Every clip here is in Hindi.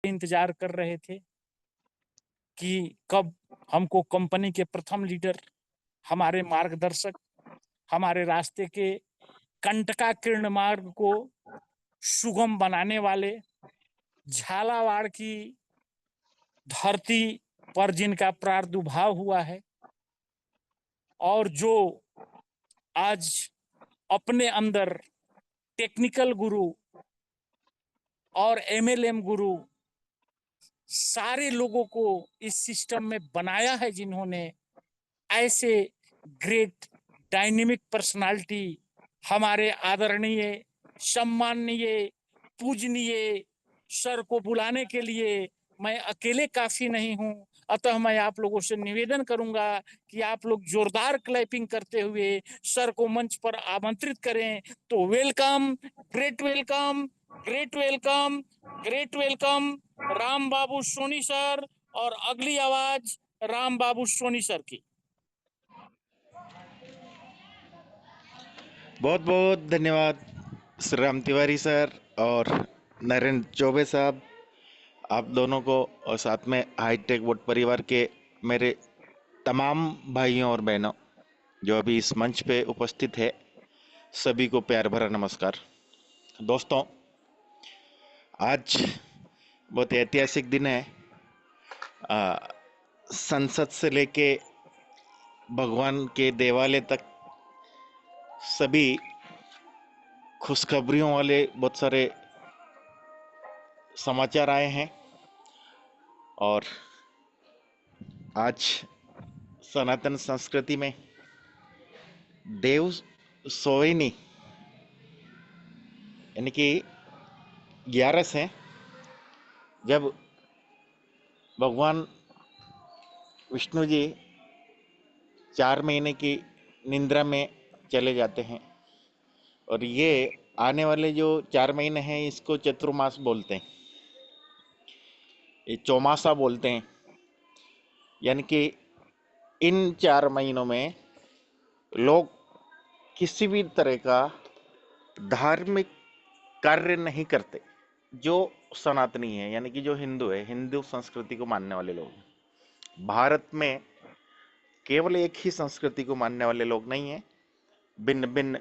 इंतजार कर रहे थे कि कब हमको कंपनी के प्रथम लीडर, हमारे मार्गदर्शक, हमारे रास्ते के कंटकाकीर्ण मार्ग को सुगम बनाने वाले, झालावाड़ की धरती पर जिनका प्रादुर्भाव हुआ है और जो आज अपने अंदर टेक्निकल गुरु और एमएलएम गुरु सारे लोगों को इस सिस्टम में बनाया है, जिन्होंने ऐसे ग्रेट डायनेमिक पर्सनालिटी हमारे आदरणीय, सम्माननीय, पूजनीय सर को बुलाने के लिए मैं अकेले काफी नहीं हूं। अतः मैं आप लोगों से निवेदन करूंगा कि आप लोग जोरदार क्लैपिंग करते हुए सर को मंच पर आमंत्रित करें। तो welcome, great welcome, great welcome, great welcome Ram Babu Soni sir. और अगली आवाज राम बाबू सोनी सर की। बहुत बहुत धन्यवाद श्री राम तिवारी सर और नरेंद्र चौबे साहब, आप दोनों को, और साथ में हाईटेक वोट परिवार के मेरे तमाम भाइयों और बहनों जो अभी इस मंच पे उपस्थित है, सभी को प्यार भरा नमस्कार। दोस्तों, आज बहुत ऐतिहासिक दिन है। संसद से लेके भगवान के देवालय तक सभी खुशखबरियों वाले बहुत सारे समाचार आए हैं और आज सनातन संस्कृति में देव सोए नहीं, यानी कि 11 हैं, जब भगवान विष्णु जी 4 महीने की निंद्रा में चले जाते हैं और ये आने वाले जो 4 महीने हैं इसको चतुर्मास बोलते हैं, ये चौमासा बोलते हैं। यानी कि इन 4 महीनों में लोग किसी भी तरह का धार्मिक कार्य नहीं करते जो सनातनी है, यानी कि जो हिंदू है, हिंदू संस्कृति को मानने वाले लोग। भारत में केवल एक ही संस्कृति को मानने वाले लोग नहीं है, भिन्न भिन्न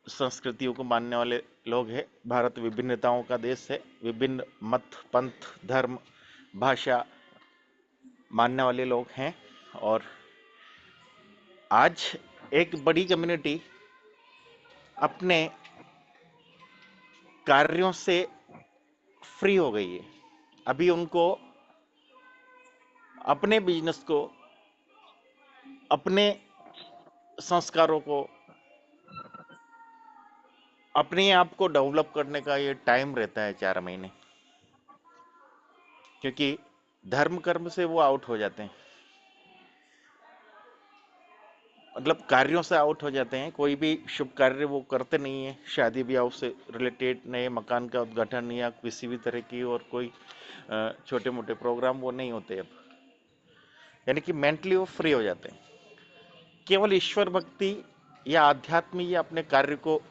संस्कृतियों को मानने वाले लोग हैं। भारत विभिन्नताओं का देश है, विभिन्न मत, पंथ, धर्म, भाषा मानने वाले लोग हैं। और आज एक बड़ी कम्युनिटी अपने कार्यों से फ्री हो गई है। अभी उनको अपने बिजनेस को, अपने संस्कारों को, अपने आप को डेवलप करने का ये टाइम रहता है 4 महीने, क्योंकि धर्म कर्म से वो आउट हो जाते हैं, मतलब कार्यों से आउट हो जाते हैं। कोई भी शुभ कार्य वो करते नहीं है, शादी ब्याह से रिलेटेड, नए मकान का उद्घाटन या किसी भी तरह की और कोई छोटे मोटे प्रोग्राम वो नहीं होते अब, यानी कि मेंटली वो फ्री हो जाते हैं। केवल ईश्वर भक्ति या आध्यात्म या अपने कार्य को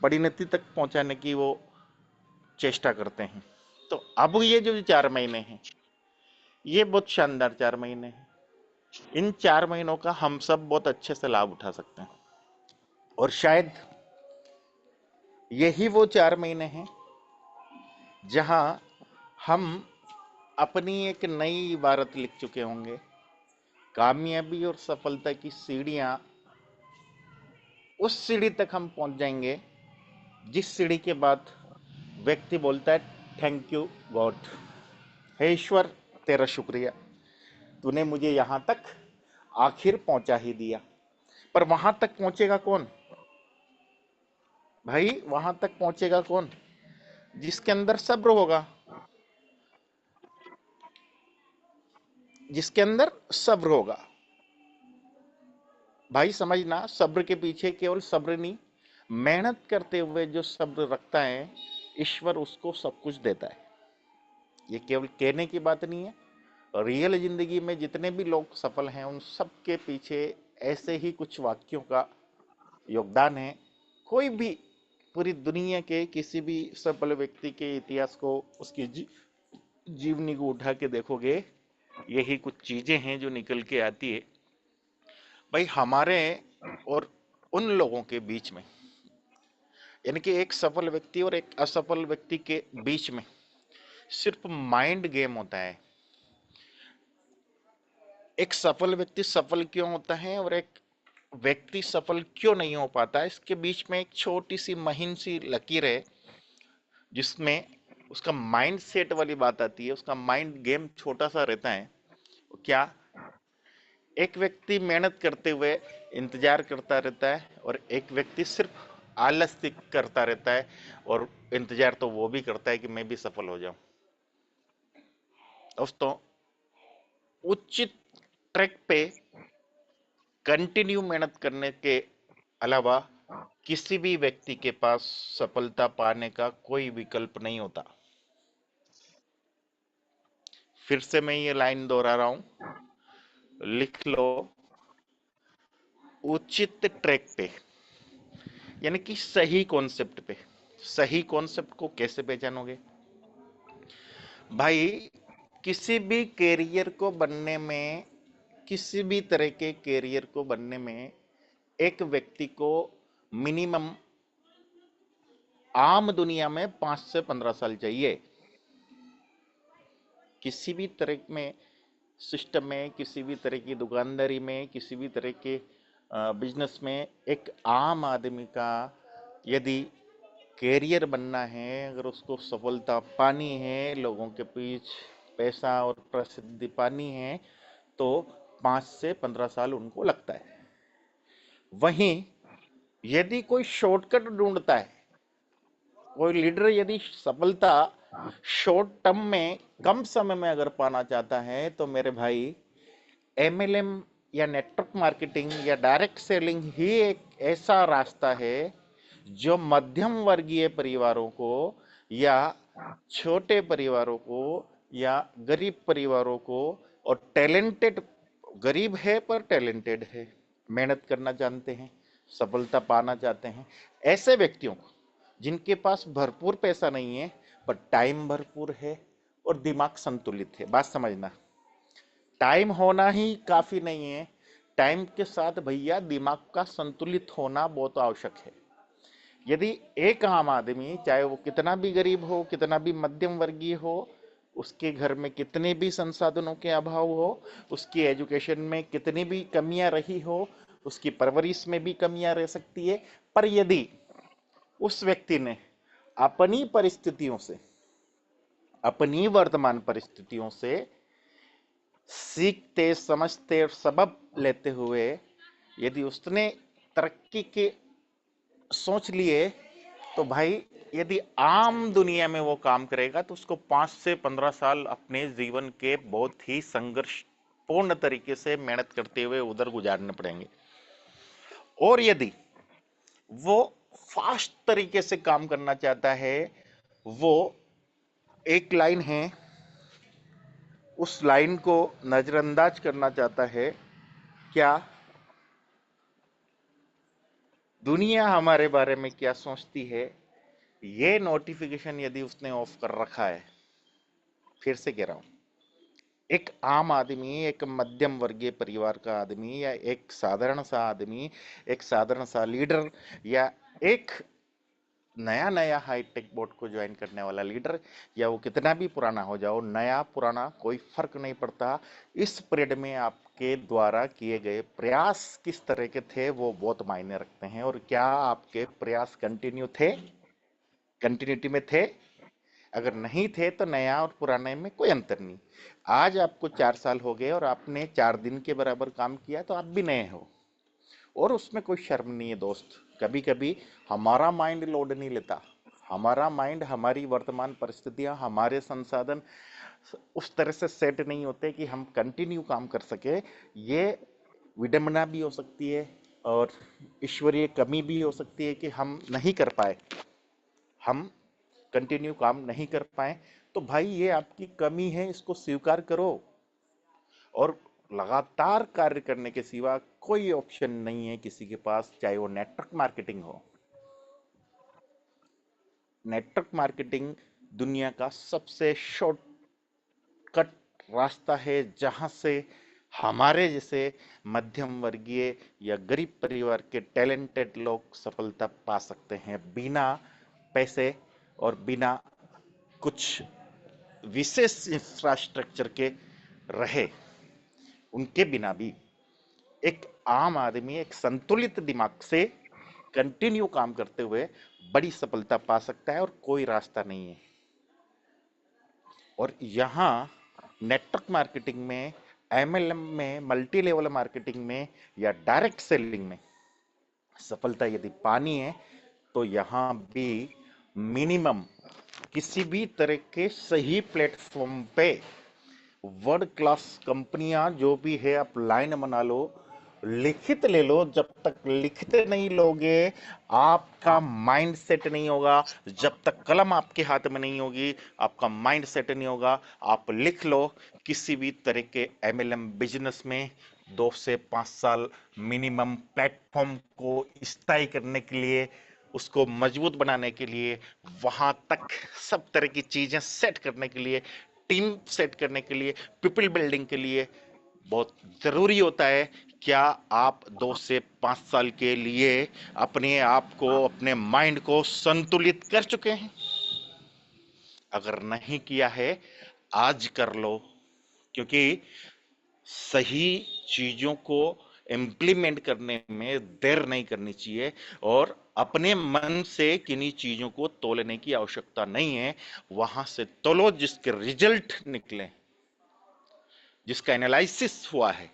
परिणति तक पहुंचाने की वो चेष्टा करते हैं। तो अब ये जो 4 महीने हैं, ये बहुत शानदार 4 महीने हैं। इन 4 महीनों का हम सब बहुत अच्छे से लाभ उठा सकते हैं और शायद यही वो 4 महीने हैं जहां हम अपनी एक नई इबारत लिख चुके होंगे। कामयाबी और सफलता की सीढ़ियां, उस सीढ़ी तक हम पहुंच जाएंगे जिस सीढ़ी के बाद व्यक्ति बोलता है थैंक यू गॉड, हे ईश्वर तेरा शुक्रिया, तूने मुझे यहां तक आखिर पहुंचा ही दिया। पर वहां तक पहुंचेगा कौन भाई? वहां तक पहुंचेगा कौन? जिसके अंदर सब्र होगा, जिसके अंदर सब्र होगा। भाई समझना, सब्र के पीछे केवल सब्र नहीं, मेहनत करते हुए जो सब्र रखता है, ईश्वर उसको सब कुछ देता है। ये केवल कहने की बात नहीं है, रियल जिंदगी में जितने भी लोग सफल हैं उन सब के पीछे ऐसे ही कुछ वाक्यों का योगदान है। कोई भी पूरी दुनिया के किसी भी सफल व्यक्ति के इतिहास को, उसकी जीवनी को उठा के देखोगे, यही कुछ चीजें हैं जो निकल के आती है भाई हमारे और उन लोगों के बीच में। यानी कि एक सफल व्यक्ति और एक असफल व्यक्ति के बीच में सिर्फ माइंड गेम होता है। एक सफल व्यक्ति सफल क्यों होता है और एक व्यक्ति सफल क्यों नहीं हो पाता, इसके बीच में एक छोटी सी महीन सी लकीर है, जिसमें उसका माइंड सेट वाली बात आती है। उसका माइंड गेम छोटा सा रहता है। क्या? एक व्यक्ति मेहनत करते हुए इंतजार करता रहता है और एक व्यक्ति सिर्फ आलस्य करता रहता है, और इंतजार तो वो भी करता है कि मैं भी सफल हो जाऊं। दोस्तों, उचित ट्रैक पे कंटिन्यू मेहनत करने के अलावा किसी भी व्यक्ति के पास सफलता पाने का कोई विकल्प नहीं होता। फिर से मैं ये लाइन दोहरा रहा हूं, लिख लो, उचित ट्रैक पे, यानी कि सही कॉन्सेप्ट पे। सही कॉन्सेप्ट को कैसे पहचानोगे भाई? किसी भी कैरियर को बनने में, किसी भी तरह के कैरियर को बनने में एक व्यक्ति को मिनिमम आम दुनिया में 5 से 15 साल चाहिए। किसी भी तरह में सिस्टम में, किसी भी तरह की दुकानदारी में, किसी भी तरह के बिजनेस में एक आम आदमी का यदि कैरियर बनना है, अगर उसको सफलता पानी है, लोगों के बीच पैसा और प्रसिद्धि पानी है, तो 5 से 15 साल उनको लगता है। वहीं यदि कोई शॉर्टकट ढूंढता है, कोई लीडर यदि सफलता शॉर्ट टर्म में कम समय में अगर पाना चाहता है, तो मेरे भाई एमएलएम या नेटवर्क मार्केटिंग या डायरेक्ट सेलिंग ही एक ऐसा रास्ता है जो मध्यम वर्गीय परिवारों को या छोटे परिवारों को या गरीब परिवारों को, और टैलेंटेड, गरीब है पर टैलेंटेड है, मेहनत करना जानते हैं, सफलता पाना चाहते हैं, ऐसे व्यक्तियों को, जिनके पास भरपूर पैसा नहीं है पर टाइम भरपूर है और दिमाग संतुलित है। बात समझना, टाइम होना ही काफी नहीं है, टाइम के साथ भैया दिमाग का संतुलित होना बहुत आवश्यक है। यदि एक आम आदमी, चाहे वो कितना भी गरीब हो, कितना भी मध्यम वर्गीय हो, उसके घर में कितने भी संसाधनों के अभाव हो, उसकी एजुकेशन में कितनी भी कमियां रही हो, उसकी परवरिश में भी कमियां रह सकती है, पर यदि उस व्यक्ति ने अपनी परिस्थितियों से, अपनी वर्तमान परिस्थितियों से सीखते, समझते और सबक लेते हुए यदि उसने तरक्की के सोच लिए, तो भाई यदि आम दुनिया में वो काम करेगा तो उसको 5 से 15 साल अपने जीवन के बहुत ही संघर्षपूर्ण तरीके से मेहनत करते हुए उधर गुजारने पड़ेंगे। और यदि वो फास्ट तरीके से काम करना चाहता है, वो एक लाइन है, उस लाइन को नजरअंदाज करना चाहता है, क्या दुनिया हमारे बारे में क्या सोचती है, ये नोटिफिकेशन यदि उसने ऑफ कर रखा है, फिर से कह रहा हूं, एक आम आदमी, एक मध्यम वर्गीय परिवार का आदमी, या एक साधारण सा आदमी, एक साधारण सा लीडर, या एक नया नया हाईटेक बोर्ड को ज्वाइन करने वाला लीडर, या वो कितना भी पुराना हो जाओ, नया पुराना कोई फर्क नहीं पड़ता। इस पीरियड में आपके द्वारा किए गए प्रयास किस तरह के थे, वो बहुत मायने रखते हैं। और क्या आपके प्रयास कंटिन्यू थे, कंटिन्यूटी में थे? अगर नहीं थे तो नया और पुराने में कोई अंतर नहीं। आज आपको 4 साल हो गए और आपने 4 दिन के बराबर काम किया, तो आप भी नए हो, और उसमें कोई शर्म नहीं है दोस्त। कभी कभी हमारा माइंड लोड नहीं लेता, हमारा माइंड, हमारी वर्तमान परिस्थितियां, हमारे संसाधन उस तरह से सेट नहीं होते कि हम कंटिन्यू काम कर सके। ये विडंबना भी हो सकती है और ईश्वरीय कमी भी हो सकती है कि हम नहीं कर पाए, हम कंटिन्यू काम नहीं कर पाए। तो भाई ये आपकी कमी है, इसको स्वीकार करो, और लगातार कार्य करने के सिवा कोई ऑप्शन नहीं है किसी के पास, चाहे वो नेटवर्क मार्केटिंग हो। नेटवर्क मार्केटिंग दुनिया का सबसे शॉर्ट शॉर्टकट रास्ता है जहां से हमारे जैसे मध्यम वर्गीय या गरीब परिवार के टैलेंटेड लोग सफलता पा सकते हैं बिना पैसे और बिना कुछ विशेष इंफ्रास्ट्रक्चर के रहे। उनके बिना भी एक आम आदमी एक संतुलित दिमाग से कंटिन्यू काम करते हुए बड़ी सफलता पा सकता है और कोई रास्ता नहीं है। और यहाँ नेटवर्क मार्केटिंग में, एमएलएम में, मल्टी लेवल मार्केटिंग में या डायरेक्ट सेलिंग में सफलता यदि पानी है तो यहाँ भी मिनिमम किसी भी तरह के सही प्लेटफॉर्म पे वर्ल्ड क्लास कंपनियां जो भी है आप लाइन बना लो, लिखित ले लो। जब तक लिखित नहीं लोगे आपका माइंड सेट नहीं होगा। जब तक कलम आपके हाथ में नहीं होगी आपका माइंड सेट नहीं होगा। आप लिख लो किसी भी तरह के एमएलएम बिजनेस में 2 से 5 साल मिनिमम प्लेटफॉर्म को स्थायी करने के लिए, उसको मजबूत बनाने के लिए, वहां तक सब तरह की चीजें सेट करने के लिए, टीम सेट करने के लिए, पीपल बिल्डिंग के लिए बहुत जरूरी होता है। क्या आप 2 से 5 साल के लिए अपने आप को, अपने माइंड को संतुलित कर चुके हैं? अगर नहीं किया है आज कर लो, क्योंकि सही चीजों को इम्प्लीमेंट करने में देर नहीं करनी चाहिए और अपने मन से किन्हीं चीजों को तोलने की आवश्यकता नहीं है। वहां से तोलो जिसके रिजल्ट निकले, जिसका एनालिसिस हुआ है।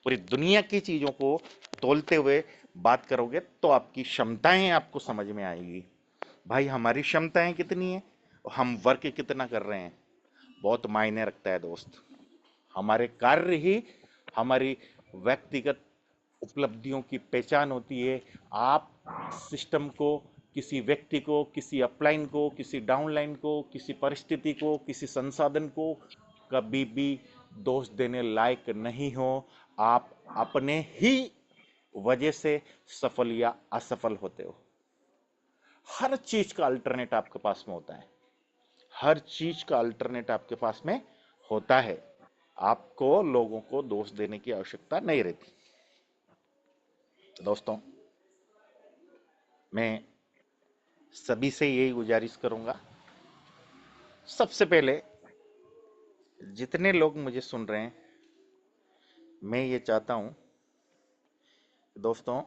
पूरी दुनिया की चीजों को तोलते हुए बात करोगे तो आपकी क्षमताएं आपको समझ में आएगी। भाई हमारी क्षमताएं कितनी है, हम वर्क कितना कर रहे हैं, बहुत मायने रखता है दोस्त। हमारे कार्य ही हमारी व्यक्तिगत उपलब्धियों की पहचान होती है। आप सिस्टम को, किसी व्यक्ति को, किसी अपलाइन को, किसी डाउनलाइन को, किसी परिस्थिति को, किसी संसाधन को कभी भी दोष देने लायक नहीं हो। आप अपने ही वजह से सफल या असफल होते हो। हर चीज का अल्टरनेट आपके पास में होता है। हर चीज का अल्टरनेट आपके पास में होता है। आपको लोगों को दोष देने की आवश्यकता नहीं रहती। तो दोस्तों, मैं सभी से यही गुजारिश करूंगा, सबसे पहले जितने लोग मुझे सुन रहे हैं, मैं ये चाहता हूं दोस्तों,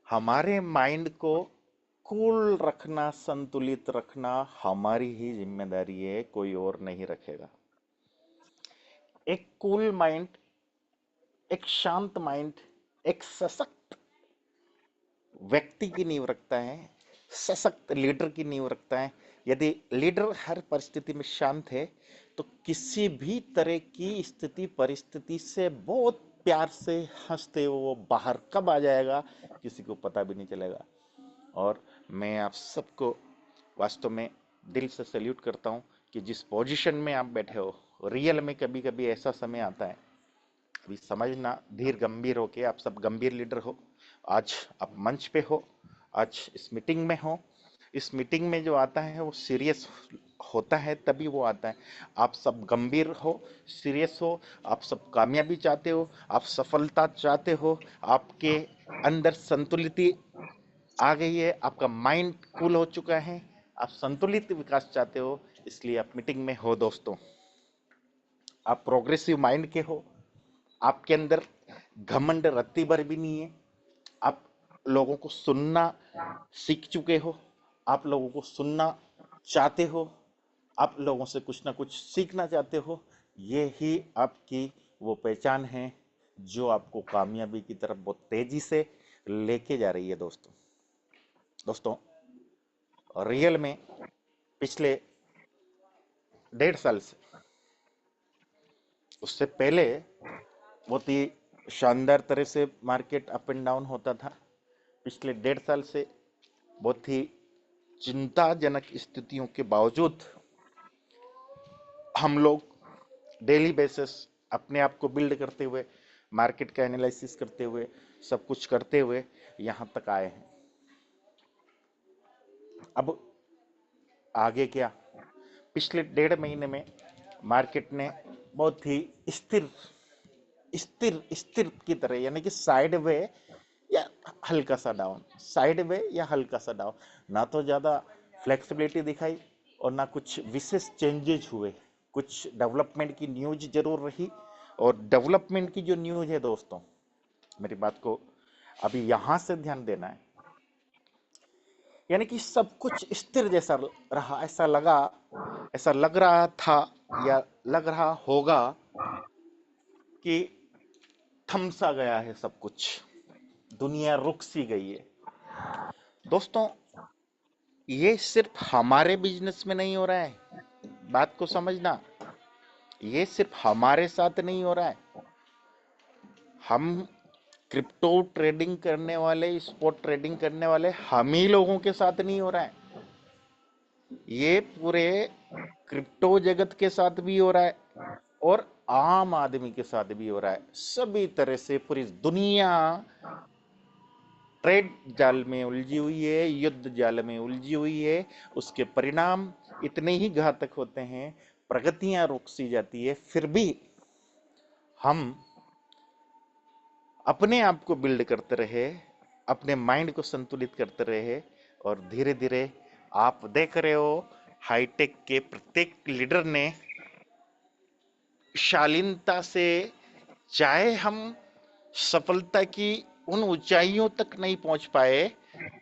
हमारे माइंड को कूल रखना, संतुलित रखना हमारी ही जिम्मेदारी है, कोई और नहीं रखेगा। एक कूल माइंड, एक शांत माइंड एक सशक्त व्यक्ति की नींव रखता है, सशक्त लीडर की नींव रखता है। यदि लीडर हर परिस्थिति में शांत है तो किसी भी तरह की स्थिति परिस्थिति से बहुत प्यार से हंसते हुए वो बाहर कब आ जाएगा किसी को पता भी नहीं चलेगा। और मैं आप सबको वास्तव में दिल से सैल्यूट करता हूं कि जिस पोजीशन में आप बैठे हो, रियल में कभी कभी ऐसा समय आता है, अभी समझना, धीर गंभीर होके आप सब गंभीर लीडर हो। आज आप मंच पे हो, आज इस मीटिंग में हो। इस मीटिंग में जो आता है वो सीरियस होता है, तभी वो आता है। आप सब गंभीर हो, सीरियस हो, आप सब कामयाबी चाहते हो, आप सफलता चाहते हो, आपके अंदर संतुलित आ गई है, आपका माइंड कूल हो चुका है, आप संतुलित विकास चाहते हो, इसलिए आप मीटिंग में हो दोस्तों। आप प्रोग्रेसिव माइंड के हो, आपके अंदर घमंड रत्ती भर भी नहीं है। आप लोगों को सुनना सीख चुके हो, आप लोगों को सुनना चाहते हो, आप लोगों से कुछ ना कुछ सीखना चाहते हो। ये ही आपकी वो पहचान है जो आपको कामयाबी की तरफ बहुत तेजी से लेके जा रही है दोस्तों। दोस्तों, रियल में पिछले 1.5 साल से, उससे पहले बहुत ही शानदार तरह से मार्केट अप एंड डाउन होता था। पिछले 1.5 साल से बहुत ही चिंताजनक स्थितियों के बावजूद हम लोग डेली बेसिस अपने आप को बिल्ड करते हुए, मार्केट का एनालिसिस करते हुए, सब कुछ करते हुए यहां तक आए हैं। अब आगे क्या? पिछले 1.5 महीने में मार्केट ने बहुत ही स्थिर स्थिर स्थिर की तरह, यानी कि साइड वे या हल्का सा डाउन, साइड वे या हल्का सा डाउन, ना तो ज्यादा फ्लेक्सिबिलिटी दिखाई और ना कुछ विशेष चेंजेस हुए। कुछ डेवलपमेंट की न्यूज जरूर रही, और डेवलपमेंट की जो न्यूज है दोस्तों, मेरी बात को अभी यहां से ध्यान देना है, यानी कि सब कुछ स्थिर जैसा रहा, ऐसा लग रहा था या लग रहा होगा कि थम सा गया है सब कुछ, दुनिया रुक सी गई है। दोस्तों, ये सिर्फ हमारे बिजनेस में नहीं हो रहा है, बात को समझना, ये सिर्फ हमारे साथ नहीं हो रहा है। हम क्रिप्टो ट्रेडिंग करने वाले, स्पॉट ट्रेडिंग करने वाले हम ही लोगों के साथ नहीं हो रहा है, ये पूरे क्रिप्टो जगत के साथ भी हो रहा है और आम आदमी के साथ भी हो रहा है। सभी तरह से पूरी दुनिया ट्रेड जाल में उलझी हुई है, युद्ध जाल में उलझी हुई है। उसके परिणाम इतने ही घातक होते हैं, प्रगतियां रुक सी जाती है, फिर भी हम अपने आप को बिल्ड करते रहे, अपने माइंड को संतुलित करते रहे, और धीरे धीरे आप देख रहे हो हाईटेक के प्रत्येक लीडर ने शालीनता से, चाहे हम सफलता की उन ऊंचाइयों तक नहीं पहुंच पाए,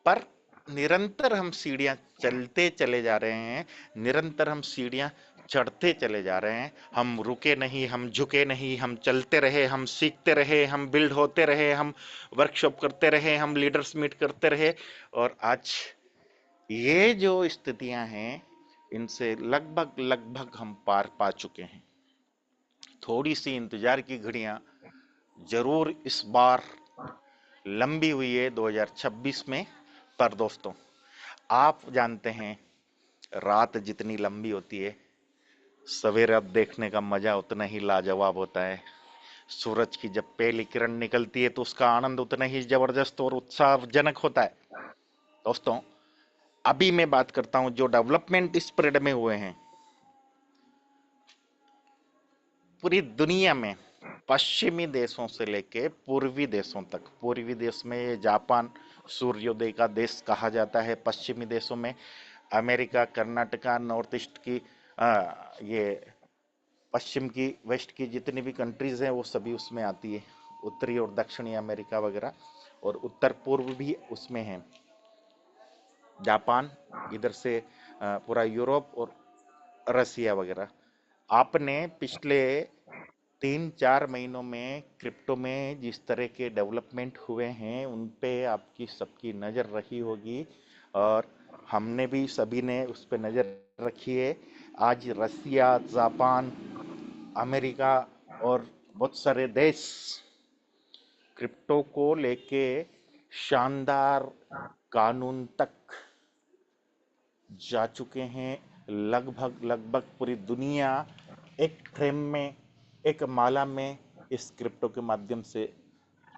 पर निरंतर हम सीढ़ियां चलते चले जा रहे हैं, निरंतर हम सीढ़ियां चढ़ते चले जा रहे हैं। हम रुके नहीं, हम झुके नहीं, हम चलते रहे, हम सीखते रहे, हम बिल्ड होते रहे, हम वर्कशॉप करते रहे, हम लीडर्स मीट करते रहे, और आज ये जो स्थितियां हैं, इनसे लगभग लगभग हम पार पा चुके हैं। थोड़ी सी इंतजार की घड़ियां जरूर इस बार लंबी हुई है 2026 में, पर दोस्तों आप जानते हैं रात जितनी लंबी होती है, सवेरा देखने का मजा उतना ही लाजवाब होता है। सूरज की जब पहली किरण निकलती है तो उसका आनंद उतना ही जबरदस्त और उत्साहजनक होता है। दोस्तों, अभी मैं बात करता हूं जो डेवलपमेंट इस पीरियड में हुए हैं पूरी दुनिया में, पश्चिमी देशों से लेके पूर्वी देशों तक। पूर्वी देश में जापान सूर्योदय का देश कहा जाता है, पश्चिमी देशों में अमेरिका, कर्नाटका, नॉर्थ ईस्ट की ये पश्चिम की, वेस्ट की जितनी भी कंट्रीज हैं वो सभी उसमें आती है, उत्तरी और दक्षिणी अमेरिका वगैरह, और उत्तर पूर्व भी उसमें है, जापान, इधर से पूरा यूरोप और रसिया वगैरह। आपने पिछले 3-4 महीनों में क्रिप्टो में जिस तरह के डेवलपमेंट हुए हैं उन पे आपकी सबकी नज़र रही होगी, और हमने भी सभी ने उस पर नज़र रखी है। आज रसिया, जापान, अमेरिका और बहुत सारे देश क्रिप्टो को लेके शानदार कानून तक जा चुके हैं। लगभग लगभग पूरी दुनिया एक फ्रेम में, एक माला में इस क्रिप्टो के माध्यम से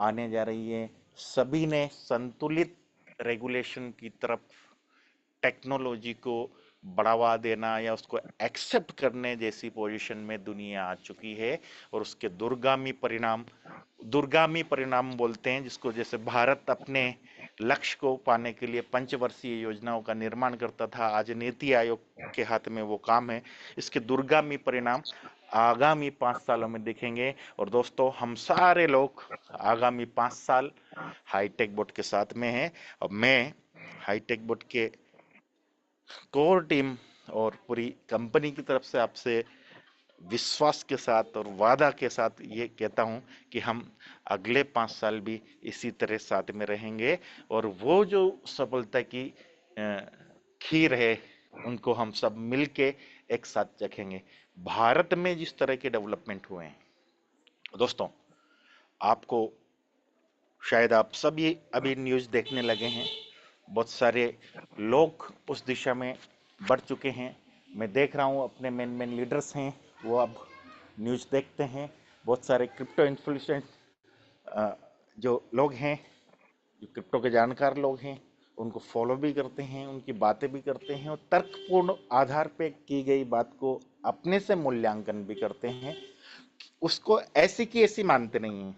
आने जा रही है। सभी ने संतुलित रेगुलेशन की तरफ, टेक्नोलॉजी को बढ़ावा देना या उसको एक्सेप्ट करने जैसी पोजीशन में दुनिया आ चुकी है, और उसके दूरगामी परिणाम बोलते हैं जिसको, जैसे भारत अपने लक्ष्य को पाने के लिए पंचवर्षीय योजनाओं का निर्माण करता था, आज नीति आयोग के हाथ में वो काम है। इसके दूरगामी परिणाम आगामी 5 सालों में दिखेंगे। और दोस्तों, हम सारे लोग आगामी 5 साल हाईटेक बोर्ड के साथ में हैं। अब मैं हाईटेक बोर्ड के कोर टीम और पूरी कंपनी की तरफ से आपसे विश्वास के साथ और वादा के साथ ये कहता हूं कि हम अगले 5 साल भी इसी तरह साथ में रहेंगे, और वो जो सफलता की खीर है उनको हम सब मिलके एक साथ चखेंगे। भारत में जिस तरह के डेवलपमेंट हुए हैं दोस्तों, आपको शायद आप सभी अभी न्यूज़ देखने लगे हैं, बहुत सारे लोग उस दिशा में बढ़ चुके हैं। मैं देख रहा हूँ अपने मेन मेन लीडर्स हैं वो अब न्यूज़ देखते हैं। बहुत सारे क्रिप्टो इन्फ्लुएंसर जो लोग हैं, जो क्रिप्टो के जानकार लोग हैं, उनको फॉलो भी करते हैं, उनकी बातें भी करते हैं और तर्कपूर्ण आधार पे की गई बात को अपने से मूल्यांकन भी करते हैं। उसको ऐसी की ऐसी मानते नहीं हैं,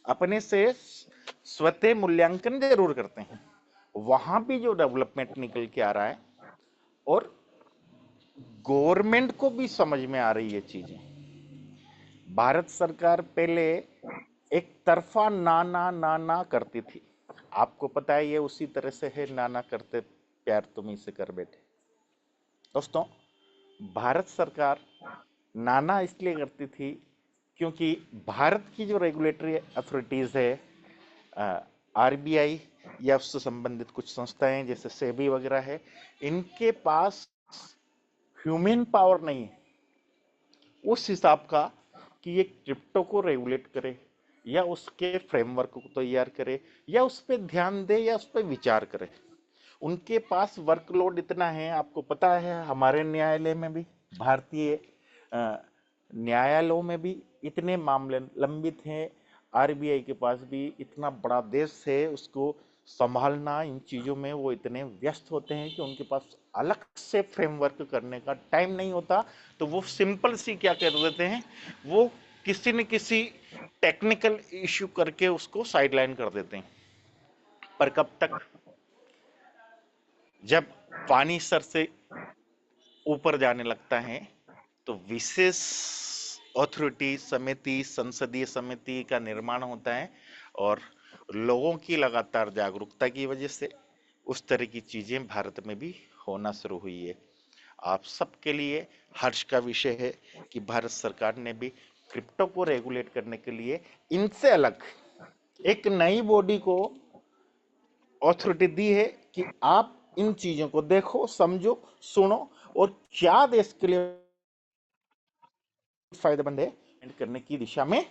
अपने से स्वतः मूल्यांकन जरूर करते हैं। वहां भी जो डेवलपमेंट निकल के आ रहा है और गवर्नमेंट को भी समझ में आ रही है चीजें। भारत सरकार पहले एक तरफा ना ना ना ना करती थी, आपको पता है ये उसी तरह से है ना ना करते प्यार तुम ही से कर बैठे। दोस्तों, भारत सरकार नाना इसलिए करती थी क्योंकि भारत की जो रेगुलेटरी अथॉरिटीज है, आरबीआई या उससे संबंधित कुछ संस्थाएं जैसे सेबी वगैरह है, इनके पास ह्यूमन पावर नहीं है उस हिसाब का कि ये क्रिप्टो को रेगुलेट करे या उसके फ्रेमवर्क को तैयार करे या उस पर ध्यान दे या उस पर विचार करे। उनके पास वर्कलोड इतना है, आपको पता है हमारे न्यायालय में भी, भारतीय न्यायालयों में भी इतने मामले लंबित हैं। आरबीआई के पास भी इतना बड़ा देश है, उसको संभालना, इन चीज़ों में वो इतने व्यस्त होते हैं कि उनके पास अलग से फ्रेमवर्क करने का टाइम नहीं होता। तो वो सिंपल सी क्या कर देते हैं, वो किसी न किसी टेक्निकल इश्यू करके उसको साइडलाइन कर देते हैं। पर कब तक? जब पानी सर से ऊपर जाने लगता है तो विशेष अथॉरिटी समिति, संसदीय समिति का निर्माण होता है और लोगों की लगातार जागरूकता की वजह से उस तरह की चीजें भारत में भी होना शुरू हुई है। आप सबके लिए हर्ष का विषय है कि भारत सरकार ने भी क्रिप्टो को रेगुलेट करने के लिए इनसे अलग एक नई बॉडी को अथॉरिटी दी है कि आप इन चीजों को देखो, समझो, सुनो और क्या देश के लिए फायदेमंद है करने की दिशा में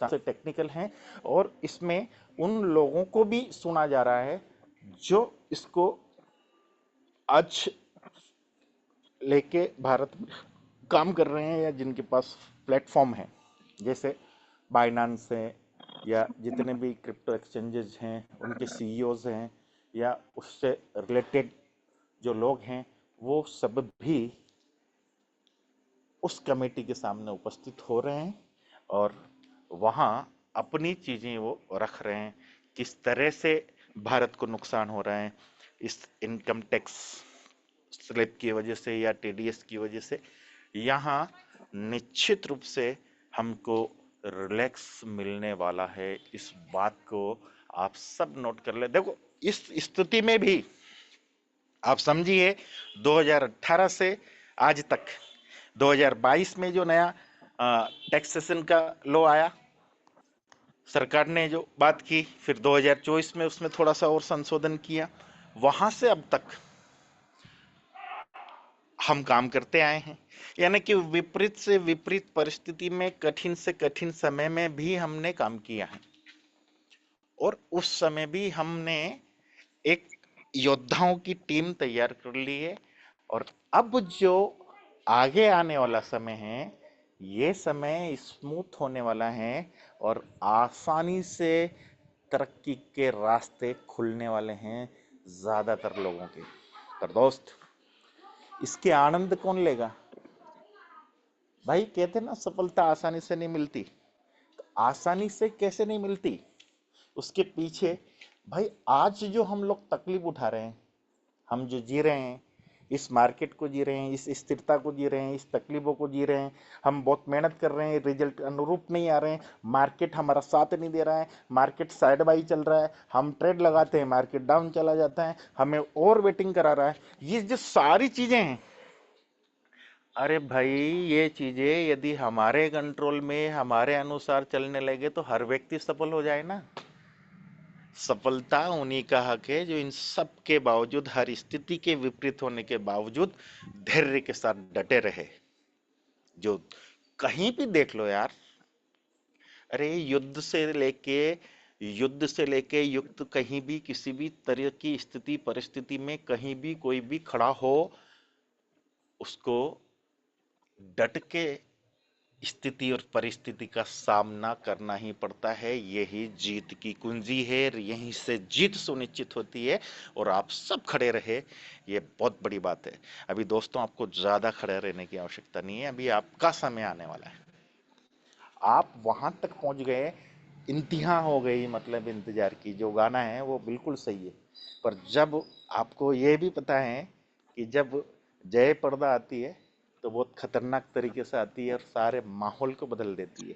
से टेक्निकल हैं। और इसमें उन लोगों को भी सुना जा रहा है जो इसको आज लेके भारत में काम कर रहे हैं या जिनके पास प्लेटफॉर्म है, जैसे बाइनांस है या जितने भी क्रिप्टो एक्सचेंजेस हैं उनके सीईओज हैं या उससे रिलेटेड जो लोग हैं, वो सब भी उस कमेटी के सामने उपस्थित हो रहे हैं और वहाँ अपनी चीजें वो रख रहे हैं, किस तरह से भारत को नुकसान हो रहा है इस इनकम टैक्स स्लैब की वजह से या टीडीएस की वजह से। यहाँ निश्चित रूप से हमको रिलैक्स मिलने वाला है, इस बात को आप सब नोट कर ले। देखो, इस स्थिति में भी आप समझिए 2018 से आज तक 2022 में जो नया टैक्सेशन का लॉ आया, सरकार ने जो बात की, फिर 2024 में उसमें थोड़ा सा और संशोधन किया, वहां से अब तक हम काम करते आए हैं। यानी कि विपरीत से विपरीत परिस्थिति में, कठिन से कठिन समय में भी हमने काम किया है और उस समय भी हमने एक योद्धाओं की टीम तैयार कर ली है। और अब जो आगे आने वाला समय है, ये समय स्मूथ होने वाला है और आसानी से तरक्की के रास्ते खुलने वाले हैं ज्यादातर लोगों के। पर दोस्त, इसके आनंद कौन लेगा? भाई कहते ना, सफलता आसानी से नहीं मिलती। तो आसानी से कैसे नहीं मिलती? उसके पीछे भाई आज जो हम लोग तकलीफ उठा रहे हैं, हम जो जी रहे हैं, इस मार्केट को जी रहे हैं, इस स्थिरता को जी रहे हैं, इस तकलीफों को जी रहे हैं, हम बहुत मेहनत कर रहे हैं, रिजल्ट अनुरूप नहीं आ रहे हैं, मार्केट हमारा साथ नहीं दे रहा है, मार्केट साइड बाई चल रहा है, हम ट्रेड लगाते हैं, मार्केट डाउन चला जाता है, हमें ओवर वेटिंग करा रहा है, ये जो सारी चीजें हैं, अरे भाई ये चीजें यदि हमारे कंट्रोल में, हमारे अनुसार चलने लगे तो हर व्यक्ति सफल हो जाए ना। सफलता उन्हीं का हक है जो इन सब के बावजूद, हर स्थिति के विपरीत होने के बावजूद धैर्य के साथ डटे रहे। जो कहीं भी देख लो यार, अरे युद्ध से लेके युद्ध से लेके युक्त कहीं भी किसी भी तरह की स्थिति परिस्थिति में कहीं भी कोई भी खड़ा हो, उसको डट के स्थिति और परिस्थिति का सामना करना ही पड़ता है। यही जीत की कुंजी है, यहीं से जीत सुनिश्चित होती है। और आप सब खड़े रहे, ये बहुत बड़ी बात है। अभी दोस्तों आपको ज्यादा खड़े रहने की आवश्यकता नहीं है, अभी आपका समय आने वाला है। आप वहां तक पहुंच गए, इंतहा हो गई मतलब इंतजार की। जो गाना है वो बिल्कुल सही है, पर जब आपको ये भी पता है कि जब जय पर्दा आती है तो बहुत खतरनाक तरीके से आती है और सारे माहौल को बदल देती है।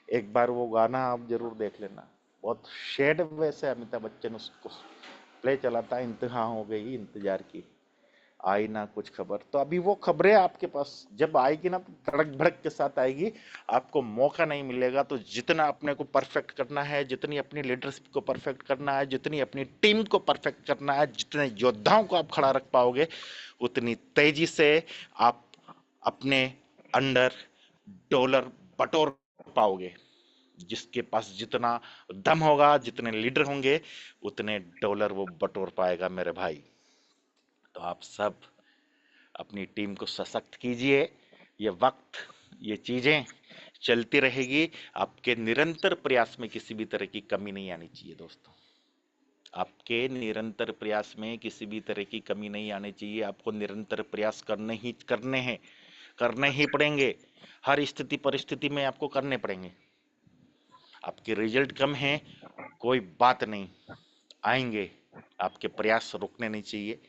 एक बार वो गाना आप जरूर देख लेना, बहुत शेड वे से अमिताभ बच्चन उसको प्ले चलाता है, इंतहा हो गई इंतजार की, आई ना कुछ खबर। तो अभी वो खबरें आपके पास जब आएगी ना तो धड़क भड़क के साथ आएगी, आपको मौका नहीं मिलेगा। तो जितना अपने को परफेक्ट करना है, जितनी अपनी लीडरशिप को परफेक्ट करना है, जितनी अपनी टीम को परफेक्ट करना है, जितने योद्धाओं को आप खड़ा रख पाओगे, उतनी तेजी से आप अपने अंडर डॉलर बटोर पाओगे। जिसके पास जितना दम होगा, जितने लीडर होंगे, उतने डॉलर वो बटोर पाएगा मेरे भाई। तो आप सब अपनी टीम को सशक्त कीजिए। ये वक्त, ये चीजें चलती रहेगी। आपके निरंतर प्रयास में किसी भी तरह की कमी नहीं आनी चाहिए दोस्तों। आपके निरंतर प्रयास में किसी भी तरह की कमी नहीं आनी चाहिए। आपको निरंतर प्रयास करने हैं, करने ही पड़ेंगे। हर स्थिति परिस्थिति में आपको करने पड़ेंगे। आपके रिजल्ट कम है, कोई बात नहीं, आएंगे। आपके प्रयास रुकने नहीं चाहिए।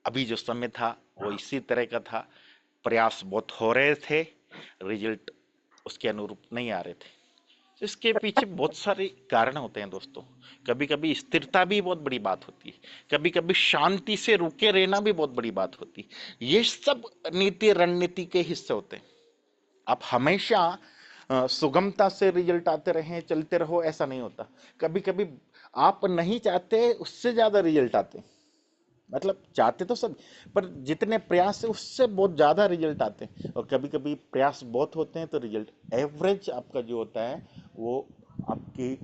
अभी जो समय था वो इसी तरह का था, प्रयास बहुत हो रहे थे, रिजल्ट उसके अनुरूप नहीं आ रहे थे। इसके पीछे बहुत सारे कारण होते हैं दोस्तों। कभी कभी स्थिरता भी बहुत बड़ी बात होती है, कभी कभी शांति से रुके रहना भी बहुत बड़ी बात होती है। ये सब नीति रणनीति के हिस्से होते हैं। आप हमेशा सुगमता से रिजल्ट आते रहे, चलते रहो, ऐसा नहीं होता। कभी कभी आप नहीं चाहते उससे ज्यादा रिजल्ट आते हैं। मतलब चाहते तो सब, पर जितने प्रयास है उससे बहुत ज्यादा रिजल्ट आते हैं। और कभी कभी प्रयास बहुत होते हैं तो रिजल्ट एवरेज आपका जो होता है वो आपकी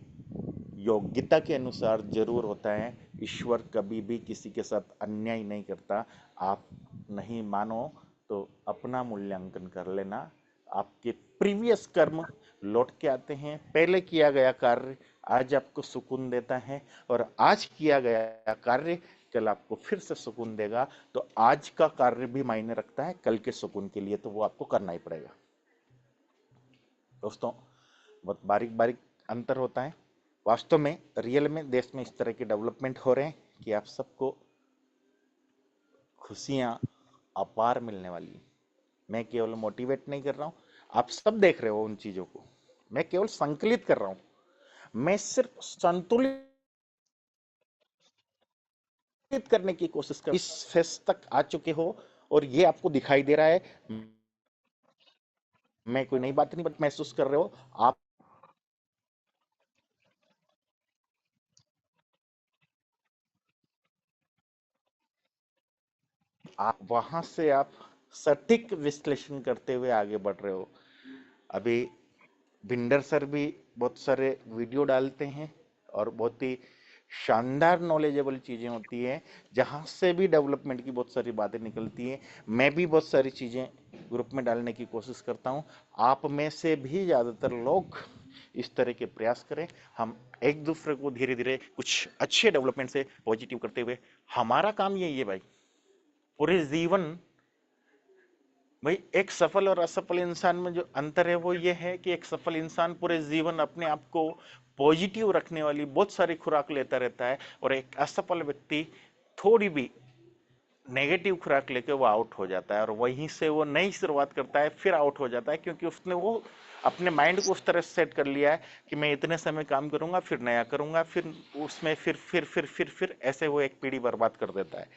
योग्यता के अनुसार जरूर होता है। ईश्वर कभी भी किसी के साथ अन्याय नहीं करता। आप नहीं मानो तो अपना मूल्यांकन कर लेना। आपके प्रीवियस कर्म लौट के आते हैं। पहले किया गया कार्य आज आपको सुकून देता है, और आज किया गया कार्य कल आपको फिर से सुकून देगा। तो आज का कार्य भी मायने रखता है कल के सुकून के लिए, तो वो आपको करना ही पड़ेगा दोस्तों। बहुत बारीक बारीक अंतर होता है। वास्तव में रियल में देश में इस तरह के डेवलपमेंट हो रहे हैं कि आप सबको खुशियां अपार मिलने वाली है। मैं केवल मोटिवेट नहीं कर रहा हूं, आप सब देख रहे हो उन चीजों को। मैं केवल संकलित कर रहा हूं, मैं सिर्फ संतुलित करने की कोशिश कर। इस फेस तक आ चुके हो और ये आपको दिखाई दे रहा है। मैं कोई नई बात नहीं बट महसूस कर रहे हो आप वहां से आप सटीक विश्लेषण करते हुए आगे बढ़ रहे हो। अभी भिंडर सर भी बहुत सारे वीडियो डालते हैं और बहुत ही शानदार नॉलेजेबल चीजें होती है, जहां से भी डेवलपमेंट की बहुत सारी बातें निकलती है। मैं भी बहुत सारी चीजें ग्रुप में डालने की कोशिश करता हूं। आप में से भी ज्यादातर लोग इस तरह के प्रयास करें। हम एक दूसरे को धीरे धीरे कुछ अच्छे डेवलपमेंट से पॉजिटिव करते हुए, हमारा काम यही है भाई। पूरे जीवन, भाई एक सफल और असफल इंसान में जो अंतर है वो ये है कि एक सफल इंसान पूरे जीवन अपने आप को पॉजिटिव रखने वाली बहुत सारी खुराक लेता रहता है, और एक असफल व्यक्ति थोड़ी भी नेगेटिव खुराक लेके वो आउट हो जाता है, और वहीं से वो नई शुरुआत करता है, फिर आउट हो जाता है, क्योंकि उसने वो अपने माइंड को उस तरह सेट कर लिया है कि मैं इतने समय काम करूंगा फिर नया करूंगा, फिर उसमें फिर ऐसे वो एक पीढ़ी बर्बाद कर देता है।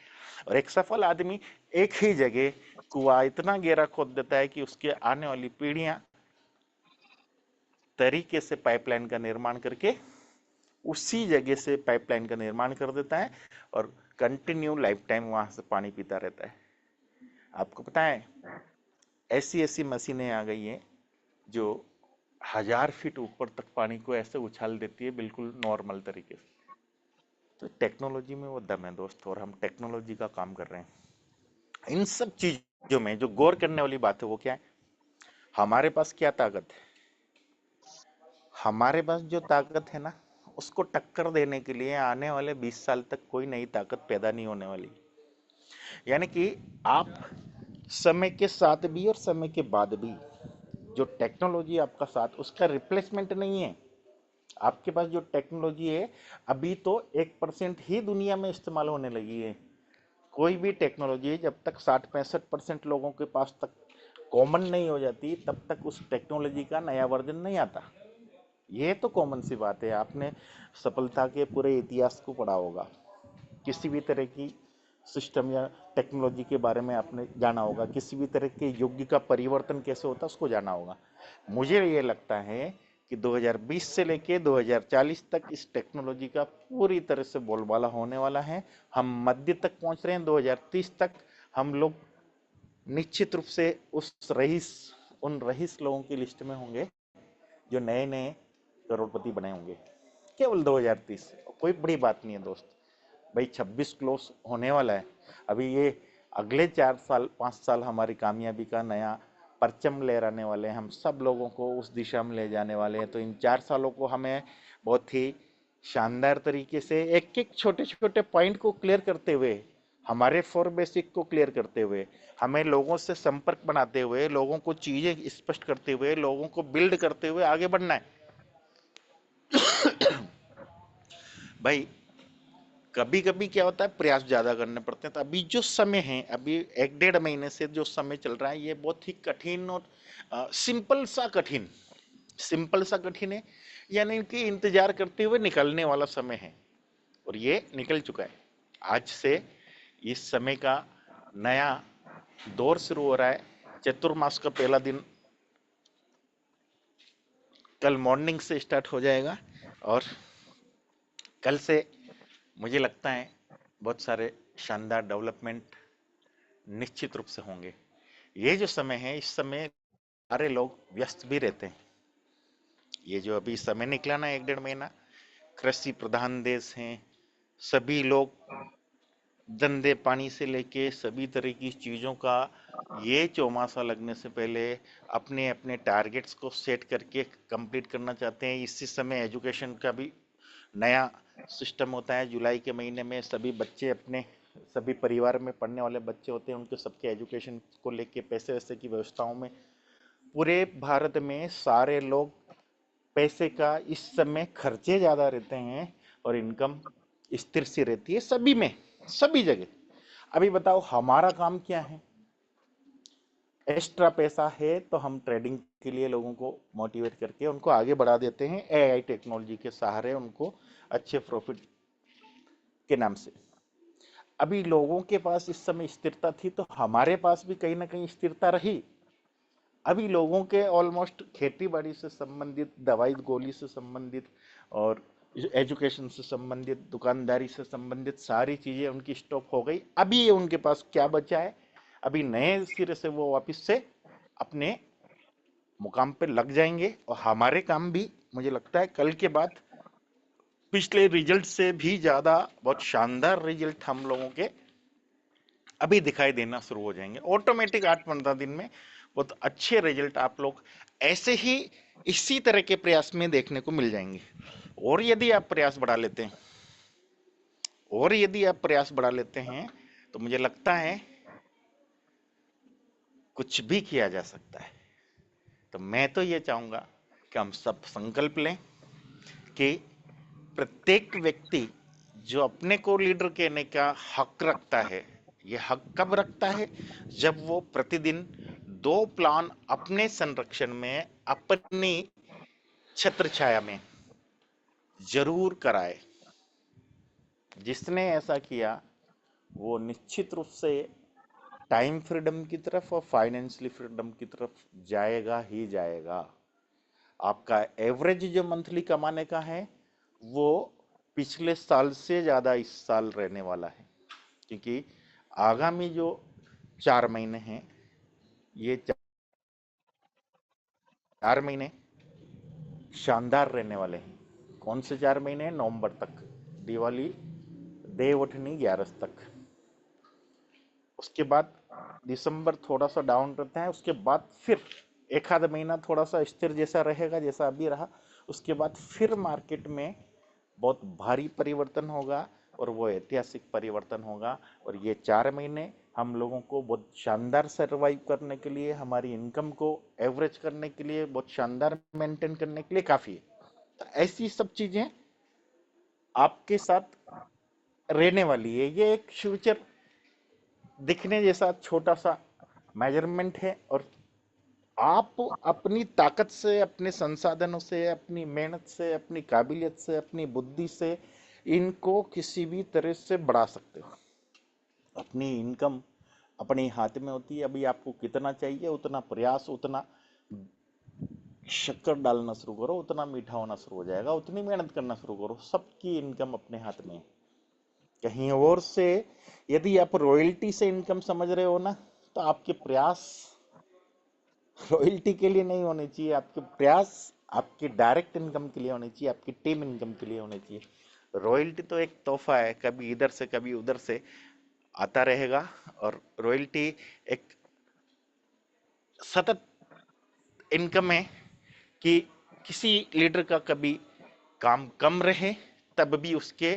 और एक सफल आदमी एक ही जगह कुआं इतना गहरा खोद देता है कि उसके आने वाली पीढ़ियां तरीके से पाइपलाइन का निर्माण करके उसी जगह से पाइपलाइन का निर्माण कर देता है, और कंटिन्यू लाइफ टाइम वहां से पानी पीता रहता है। आपको पता है ऐसी ऐसी मशीनें आ गई हैं जो 1000 फीट ऊपर तक पानी को ऐसे उछाल देती है बिल्कुल नॉर्मल तरीके से। तो टेक्नोलॉजी में वो दम है दोस्त, और हम टेक्नोलॉजी का काम कर रहे हैं। इन सब चीजों में जो गौर करने वाली बात है वो क्या है, हमारे पास क्या ताकत है। हमारे पास जो ताकत है ना, उसको टक्कर देने के लिए आने वाले 20 साल तक कोई नई ताकत पैदा नहीं होने वाली। यानी कि आप समय के साथ भी और समय के बाद भी जो टेक्नोलॉजी आपका साथ, उसका रिप्लेसमेंट नहीं है। आपके पास जो टेक्नोलॉजी है अभी तो 1% ही दुनिया में इस्तेमाल होने लगी है। कोई भी टेक्नोलॉजी जब तक 60-65% लोगों के पास तक कॉमन नहीं हो जाती, तब तक उस टेक्नोलॉजी का नया वर्जन नहीं आता। ये तो कॉमन सी बात है, आपने सफलता के पूरे इतिहास को पढ़ा होगा। किसी भी तरह की सिस्टम या टेक्नोलॉजी के बारे में आपने जाना होगा, किसी भी तरह के युग का परिवर्तन कैसे होता है उसको जाना होगा। मुझे ये लगता है कि 2020 से लेके 2040 तक इस टेक्नोलॉजी का पूरी तरह से बोलबाला होने वाला है। हम मध्य तक पहुंच रहे हैं, 2030 तक हम लोग निश्चित रूप से उन रईस लोगों की लिस्ट में होंगे जो नए नए करोड़पति बने होंगे, केवल 2030। कोई बड़ी बात नहीं है दोस्त भाई, 26 क्लोज होने वाला है। अभी ये अगले 4 साल 5 साल हमारी कामयाबी का नया परचम लहराने वाले हैं, हम सब लोगों को उस दिशा में ले जाने वाले हैं। तो इन 4 सालों को हमें बहुत ही शानदार तरीके से एक एक छोटे छोटे पॉइंट को क्लियर करते हुए, हमारे फोर बेसिक को क्लियर करते हुए, हमें लोगों से संपर्क बनाते हुए, लोगों को चीजें स्पष्ट करते हुए, लोगों को बिल्ड करते हुए आगे बढ़ना है भाई। कभी कभी क्या होता है, प्रयास ज्यादा करने पड़ते हैं। तो अभी जो समय है, अभी 1-1.5 महीने से जो समय चल रहा है, ये बहुत ही कठिन और सिंपल सा कठिन है। यानी कि इंतजार करते हुए निकलने वाला समय है, और ये निकल चुका है। आज से इस समय का नया दौर शुरू हो रहा है। चतुर्मास का पहला दिन कल मॉर्निंग से स्टार्ट हो जाएगा, और कल से मुझे लगता है बहुत सारे शानदार डेवलपमेंट निश्चित रूप से होंगे। ये जो समय है, इस समय सारे लोग व्यस्त भी रहते हैं। ये जो अभी समय निकला ना, 1-1.5 महीना, कृषि प्रधान देश हैं, सभी लोग धंधे पानी से लेके सभी तरह की चीजों का ये चौमासा लगने से पहले अपने अपने टारगेट्स को सेट करके कंप्लीट करना चाहते हैं। इसी समय एजुकेशन का भी नया सिस्टम होता है। जुलाई के महीने में सभी बच्चे अपने, सभी परिवार में पढ़ने वाले बच्चे होते हैं, उनके सबके एजुकेशन को लेके पैसे वैसे की व्यवस्थाओं में पूरे भारत में सारे लोग, पैसे का इस समय खर्चे ज्यादा रहते हैं और इनकम स्थिर सी रहती है सभी में, सभी जगह। अभी बताओ हमारा काम क्या है। एक्स्ट्रा पैसा है तो हम ट्रेडिंग के लिए लोगों को मोटिवेट करके उनको आगे बढ़ा देते हैं, एआई टेक्नोलॉजी के सहारे उनको अच्छे प्रॉफिट के नाम से। अभी लोगों के पास इस समय स्थिरता थी, तो हमारे पास भी कहीं ना कहीं स्थिरता रही। अभी लोगों के ऑलमोस्ट खेती बाड़ी से संबंधित, दवाई गोली से संबंधित और एजुकेशन से संबंधित, दुकानदारी से संबंधित सारी चीजें उनकी स्टॉप हो गई। अभी ये उनके पास क्या बचा है, अभी नए सिरे से वो वापस से अपने मुकाम पे लग जाएंगे। और हमारे काम भी मुझे लगता है कल के बाद पिछले रिजल्ट से भी ज्यादा बहुत शानदार रिजल्ट हम लोगों के अभी दिखाई देना शुरू हो जाएंगे ऑटोमेटिक। 8-15 दिन में बहुत अच्छे रिजल्ट आप लोग ऐसे ही इसी तरह के प्रयास में देखने को मिल जाएंगे। और यदि आप प्रयास बढ़ा लेते हैं, तो मुझे लगता है कुछ भी किया जा सकता है। तो मैं तो ये चाहूंगा कि हम सब संकल्प लें कि प्रत्येक व्यक्ति जो अपने को लीडर कहने का हक रखता है, ये हक कब रखता है, जब वो प्रतिदिन 2 प्लान अपने संरक्षण में, अपनी छत्र छाया में जरूर कराए। जिसने ऐसा किया वो निश्चित रूप से टाइम फ्रीडम की तरफ और फाइनेंशियली फ्रीडम की तरफ जाएगा ही जाएगा। आपका एवरेज जो मंथली कमाने का है वो पिछले साल से ज्यादा इस साल रहने वाला है, क्योंकि आगामी जो 4 महीने हैं, ये 4 महीने शानदार रहने वाले हैं। कौन से 4 महीने? नवंबर तक, दिवाली देवउठनी 11 तक। उसके बाद दिसंबर थोड़ा सा डाउन रहता है, उसके बाद फिर एक आध महीना थोड़ा सा स्थिर जैसा रहेगा जैसा अभी रहा। उसके बाद फिर मार्केट में बहुत भारी परिवर्तन होगा और वो ऐतिहासिक परिवर्तन होगा। और ये 4 महीने हम लोगों को बहुत शानदार सरवाइव करने के लिए, हमारी इनकम को एवरेज करने के लिए, बहुत शानदार मेंटेन करने के लिए काफ़ी है। तो ऐसी सब चीज़ें आपके साथ रहने वाली है। ये एक फ्यूचर दिखने जैसा छोटा सा मेजरमेंट है। और आप अपनी ताकत से, अपने संसाधनों से, अपनी मेहनत से, अपनी काबिलियत से, अपनी बुद्धि से इनको किसी भी तरह से बढ़ा सकते हो। अपनी इनकम अपने हाथ में होती है। अभी आपको कितना चाहिए उतना प्रयास, उतना शक्कर डालना शुरू करो, उतना मीठा होना शुरू हो जाएगा। उतनी मेहनत करना शुरू करो, सबकी इनकम अपने हाथ में है। कहीं और से यदि आप रॉयल्टी से इनकम समझ रहे हो ना, तो आपके प्रयास रॉयल्टी के लिए नहीं होने चाहिए। आपके प्रयास आपकी डायरेक्ट इनकम के लिए होने चाहिए, आपकी टीम इनकम के लिए होने चाहिए। रॉयल्टी तो एक तोहफा है, कभी इधर से कभी उधर से आता रहेगा। और रॉयल्टी एक सतत इनकम है कि किसी लीडर का कभी काम कम रहे तब भी उसके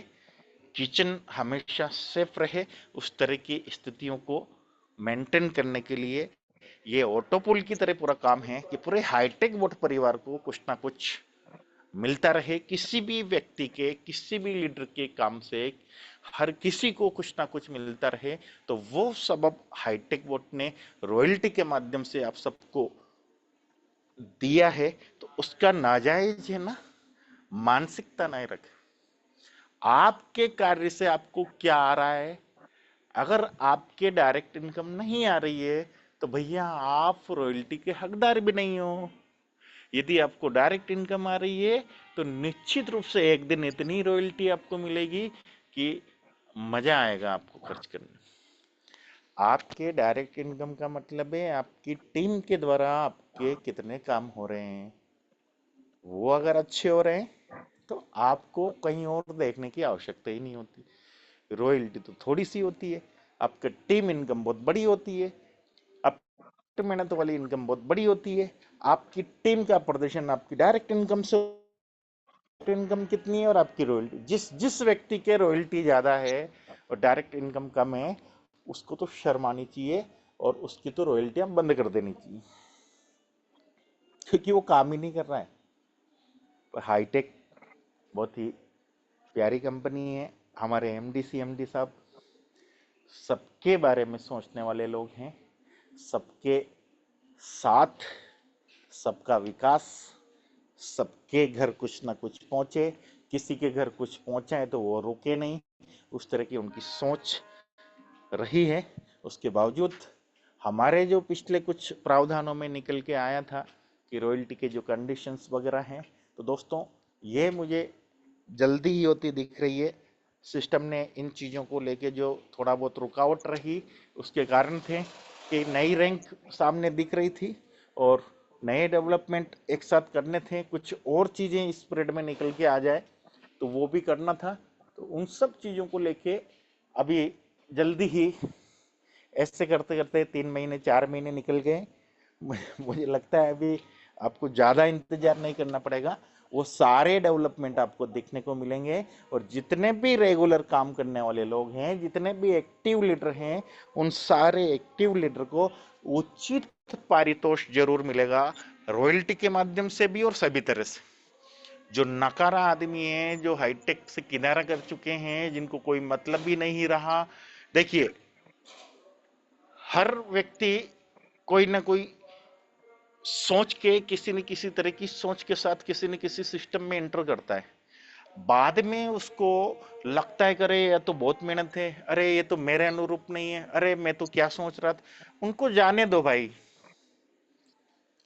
किचन हमेशा सेफ रहे। उस तरह की स्थितियों को मेंटेन करने के लिए ये ऑटोपुल की तरह पूरा काम है कि पूरे हाईटेक वोट परिवार को कुछ ना कुछ मिलता रहे। किसी भी व्यक्ति के, किसी भी लीडर के काम से हर किसी को कुछ ना कुछ मिलता रहे। तो वो सबब हाईटेक वोट ने रॉयल्टी के माध्यम से आप सबको दिया है। तो उसका नाजायज है ना मानसिकता नहीं रख। आपके कार्य से आपको क्या आ रहा है? अगर आपके डायरेक्ट इनकम नहीं आ रही है तो भैया आप रॉयल्टी के हकदार भी नहीं हो। यदि आपको डायरेक्ट इनकम आ रही है तो निश्चित रूप से एक दिन इतनी रॉयल्टी आपको मिलेगी कि मजा आएगा आपको खर्च करने। आपके डायरेक्ट इनकम का मतलब है आपकी टीम के द्वारा आपके कितने काम हो रहे हैं। वो अगर अच्छे हो रहे हैं तो आपको कहीं और देखने की आवश्यकता ही नहीं होती। रॉयल्टी तो थोड़ी सी होती है, आपकी टीम इनकम बहुत बड़ी होती है, आप मेहनत वाली इनकम बहुत बड़ी होती है। आपकी टीम का प्रदर्शन आपकी डायरेक्ट इनकम से, इनकम कितनी है और आपकी रॉयल्टी, जिस जिस व्यक्ति के रॉयल्टी ज्यादा है और डायरेक्ट इनकम कम है उसको तो शर्म आनी चाहिए और उसकी तो रॉयल्टियां बंद कर देनी चाहिए, क्योंकि वो काम ही नहीं कर रहा है। हाईटेक बहुत ही प्यारी कंपनी है। हमारे एमडी सीएमडी साहब सबके बारे में सोचने वाले लोग हैं। सबके साथ सबका विकास, सबके घर कुछ ना कुछ पहुंचे, किसी के घर कुछ पहुंचा है तो वो रुके नहीं, उस तरह की उनकी सोच रही है। उसके बावजूद हमारे जो पिछले कुछ प्रावधानों में निकल के आया था कि रॉयल्टी के जो कंडीशंस वगैरह हैं, तो दोस्तों ये मुझे जल्दी ही होती दिख रही है। सिस्टम ने इन चीज़ों को लेके जो थोड़ा बहुत रुकावट रही उसके कारण थे कि नई रैंक सामने दिख रही थी और नए डेवलपमेंट एक साथ करने थे, कुछ और चीज़ें इस पीरियड में निकल के आ जाए तो वो भी करना था। तो उन सब चीज़ों को लेके अभी जल्दी ही ऐसे करते करते 3 महीने 4 महीने निकल गए। मुझे लगता है अभी आपको ज़्यादा इंतजार नहीं करना पड़ेगा, वो सारे डेवलपमेंट आपको देखने को मिलेंगे। और जितने भी रेगुलर काम करने वाले लोग हैं, जितने भी एक्टिव लीडर हैं, उन सारे एक्टिव लीडर को उचित पारितोष जरूर मिलेगा, रॉयल्टी के माध्यम से भी और सभी तरह से। जो नकारा आदमी है, जो हाईटेक से किनारा कर चुके हैं, जिनको कोई मतलब ही नहीं रहा, देखिए हर व्यक्ति कोई ना कोई सोच के, किसी न किसी तरह की सोच के साथ किसी न किसी सिस्टम में एंटर करता है। बाद में उसको लगता है कि अरे ये तो बहुत मेहनत है, अरे ये तो मेरे अनुरूप नहीं है, अरे मैं तो क्या सोच रहा था। उनको जाने दो भाई।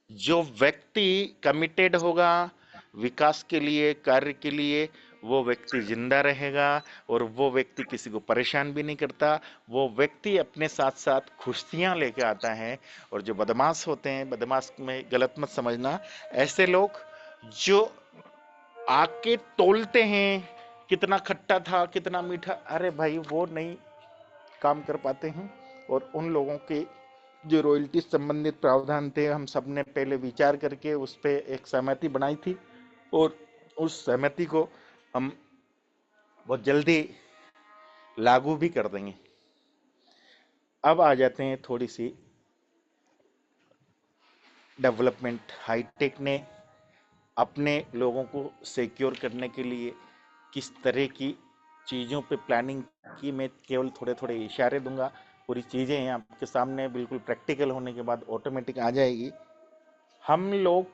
जो व्यक्ति कमिटेड होगा विकास के लिए, कार्य के लिए, वो व्यक्ति जिंदा रहेगा और वो व्यक्ति किसी को परेशान भी नहीं करता। वो व्यक्ति अपने साथ साथ खुशियां लेके आता है। और जो बदमाश होते हैं, बदमाश में गलत मत समझना, ऐसे लोग जो आके तोलते हैं कितना खट्टा था कितना मीठा, अरे भाई वो नहीं काम कर पाते हैं। और उन लोगों के जो रॉयल्टी संबंधित प्रावधान थे, हम सब ने पहले विचार करके उस पर एक सहमति बनाई थी और उस सहमति को हम बहुत जल्दी लागू भी कर देंगे। अब आ जाते हैं थोड़ी सी डेवलपमेंट। हाईटेक ने अपने लोगों को सिक्योर करने के लिए किस तरह की चीज़ों पे प्लानिंग की, मैं केवल थोड़े थोड़े इशारे दूंगा। पूरी चीज़ें हैं आपके सामने, बिल्कुल प्रैक्टिकल होने के बाद ऑटोमेटिक आ जाएगी। हम लोग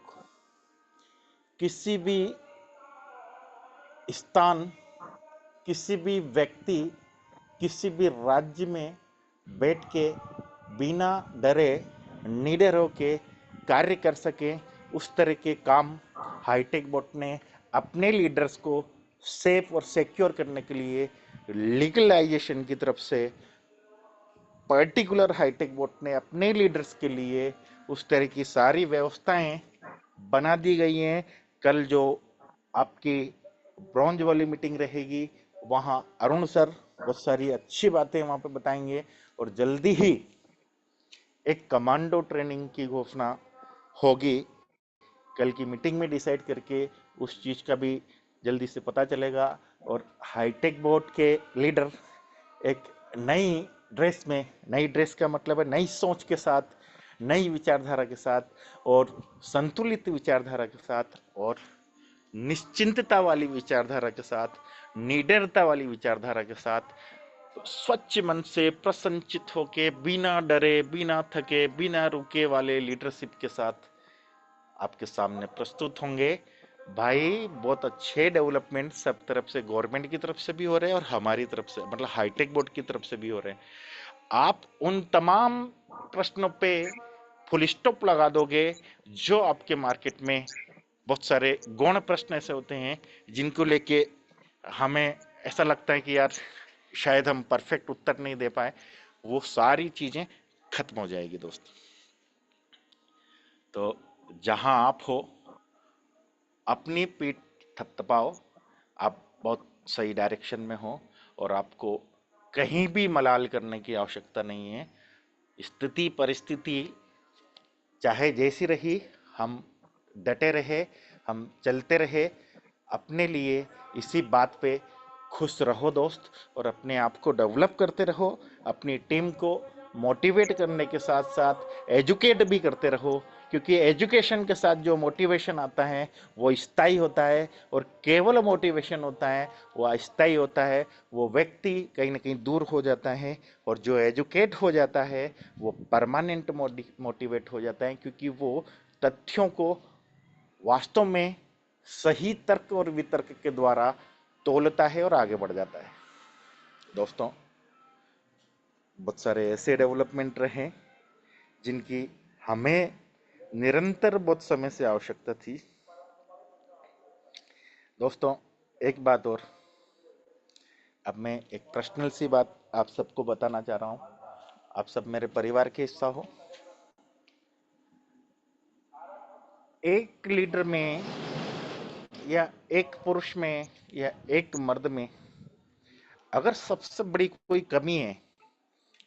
किसी भी स्थान, किसी भी व्यक्ति, किसी भी राज्य में बैठ के बिना डरे निडर होके कार्य कर सके, उस तरह के काम हाईटेक बोट ने अपने लीडर्स को सेफ और सिक्योर करने के लिए लीगलाइजेशन की तरफ से पर्टिकुलर हाईटेक बोट ने अपने लीडर्स के लिए उस तरह की सारी व्यवस्थाएं बना दी गई हैं। कल जो आपकी ब्रॉन्ज वाली मीटिंग रहेगी, वहां अरुण सर बहुत सारी अच्छी बातें वहां पे बताएंगे और जल्दी ही एक कमांडो ट्रेनिंग की घोषणा होगी। कल की मीटिंग में डिसाइड करके उस चीज का भी जल्दी से पता चलेगा। और हाईटेक बोर्ड के लीडर एक नई ड्रेस में, नई ड्रेस का मतलब है नई सोच के साथ, नई विचारधारा के साथ और संतुलित विचारधारा के साथ और निश्चिंतता वाली विचारधारा के साथ, निडरता वाली विचारधारा के साथ, स्वच्छ मन से प्रसन्नचित होके बिना डरे बिना थके बिना रुके वाले लीडरशिप के साथ आपके सामने प्रस्तुत होंगे। भाई बहुत अच्छे डेवलपमेंट सब तरफ से, गवर्नमेंट की तरफ से भी हो रहे हैं और हमारी तरफ से, मतलब हाईटेक बोर्ड की तरफ से भी हो रहे हैं। आप उन तमाम प्रश्नों पे फुल स्टॉप लगा दोगे जो आपके मार्केट में बहुत सारे गौण प्रश्न ऐसे होते हैं जिनको लेके हमें ऐसा लगता है कि यार शायद हम परफेक्ट उत्तर नहीं दे पाए, वो सारी चीजें खत्म हो जाएगी दोस्त। तो जहां आप हो अपनी पीठ थपथपाओ, आप बहुत सही डायरेक्शन में हो और आपको कहीं भी मलाल करने की आवश्यकता नहीं है। स्थिति परिस्थिति चाहे जैसी रही, हम डटे रहे, हम चलते रहे अपने लिए। इसी बात पे खुश रहो दोस्त और अपने आप को डेवलप करते रहो, अपनी टीम को मोटिवेट करने के साथ साथ एजुकेट भी करते रहो, क्योंकि एजुकेशन के साथ जो मोटिवेशन आता है वो स्थायी होता है और केवल मोटिवेशन होता है वो अस्थायी होता है। वो व्यक्ति कहीं ना कहीं दूर हो जाता है और जो एजुकेट हो जाता है वो परमानेंट मोटिवेट हो जाता है, क्योंकि वो तथ्यों को वास्तव में सही तर्क और वितर्क के द्वारा तोलता है और आगे बढ़ जाता है। दोस्तों बहुत सारे ऐसे डेवलपमेंट रहे जिनकी हमें निरंतर बहुत समय से आवश्यकता थी। दोस्तों एक बात और, अब मैं एक पर्सनल सी बात आप सबको बताना चाह रहा हूं। आप सब मेरे परिवार के हिस्सा हो। एक लीडर में या एक पुरुष में या एक मर्द में अगर सबसे बड़ी कोई कमी है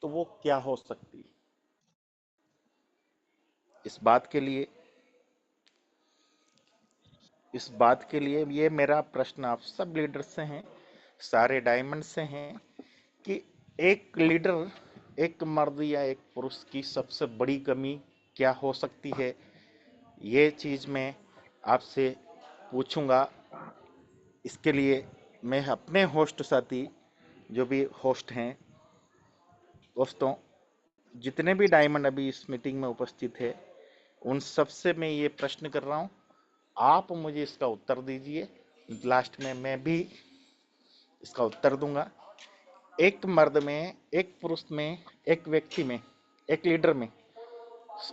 तो वो क्या हो सकती है? इस बात के लिए, इस बात के लिए ये मेरा प्रश्न आप सब लीडर से है, सारे डायमंड से हैं कि एक लीडर, एक मर्द या एक पुरुष की सबसे बड़ी कमी क्या हो सकती है? ये चीज मैं आपसे पूछूंगा। इसके लिए मैं अपने होस्ट साथी जो भी होस्ट हैं, दोस्तों जितने भी डायमंड अभी इस मीटिंग में उपस्थित है, उन सब से मैं ये प्रश्न कर रहा हूं, आप मुझे इसका उत्तर दीजिए। लास्ट में मैं भी इसका उत्तर दूंगा। एक मर्द में, एक पुरुष में, एक व्यक्ति में, एक लीडर में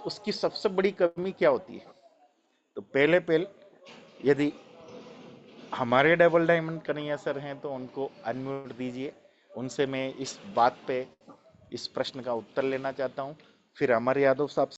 उसकी सबसे बड़ी कमी क्या होती है? तो पहले यदि हमारे डबल डायमंड कन्हैया सर हैं तो उनको अनम्यूट दीजिए, उनसे मैं इस बात पे, इस प्रश्न का उत्तर लेना चाहता हूं। फिर अमर यादव साहब